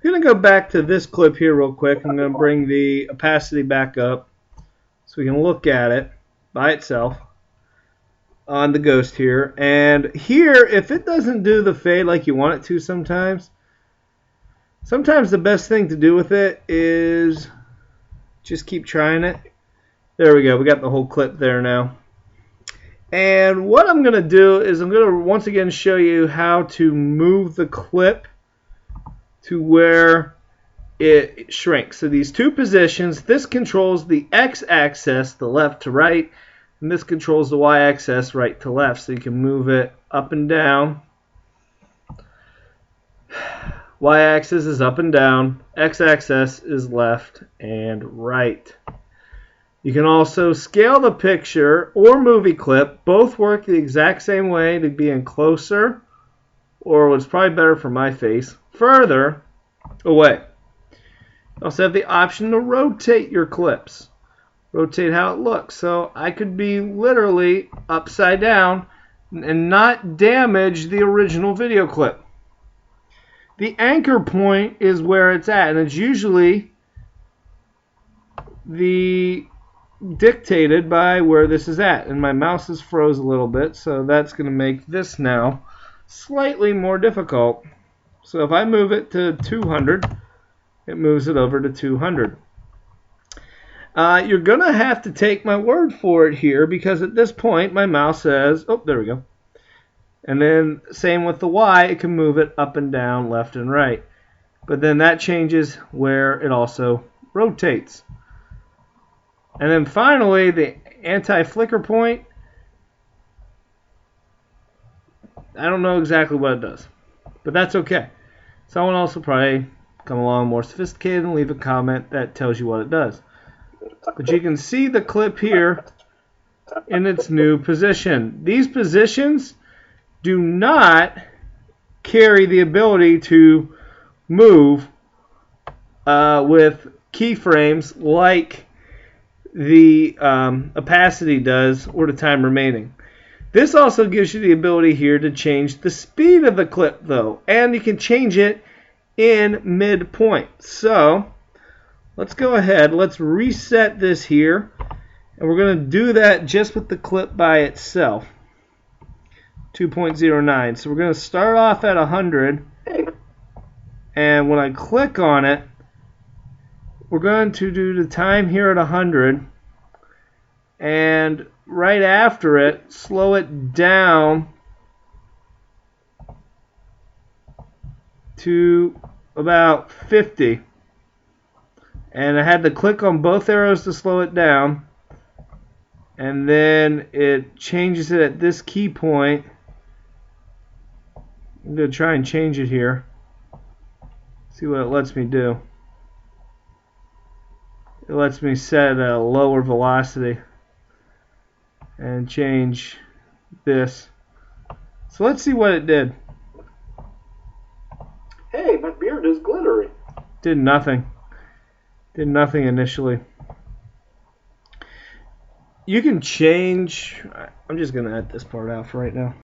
I'm going to go back to this clip here real quick. I'm going to bring the opacity back up so we can look at it by itself on the ghost here. And here, if it doesn't do the fade like you want it to sometimes the best thing to do with it is just keep trying it. There we go. We got the whole clip there now. And what I'm going to do is I'm going to once again show you how to move the clip to where it shrinks. So these two positions, this controls the x-axis, the left to right, and this controls the y-axis, right to left. So you can move it up and down. Y-axis is up and down, x-axis is left and right. You can also scale the picture or movie clip. Both work the exact same way to be in closer, or what's probably better for my face, further away. You also have the option to rotate your clips. Rotate how it looks. So I could be literally upside down and not damage the original video clip. The anchor point is where it's at, and it's usually dictated by where this is at. And my mouse is froze a little bit, so that's going to make this now slightly more difficult. So if I move it to 200, it moves it over to 200. You're going to have to take my word for it here, because at this point my mouse says, oh, there we go. And then same with the Y, it can move it up and down, left and right. But then that changes where it also rotates. And then finally, the anti-flicker point, I don't know exactly what it does, but that's okay. Someone else will probably come along more sophisticated and leave a comment that tells you what it does. But you can see the clip here in its new position. These positions do not carry the ability to move with keyframes like the opacity does, or the time remaining. This also gives you the ability here to change the speed of the clip though, and you can change it in midpoint. So let's go ahead, let's reset this here, and we're going to do that just with the clip by itself. 2.09. So we're going to start off at 100, and when I click on it, we're going to do the time here at 100, and right after it, slow it down to about 50. And I had to click on both arrows to slow it down, and then it changes it at this key point. I'm going to try and change it here. See what it lets me do. It lets me set a lower velocity and change this. So let's see what it did. Hey, my beard is glittery. Did nothing. Did nothing initially. You can change. I'm just going to edit this part out for right now.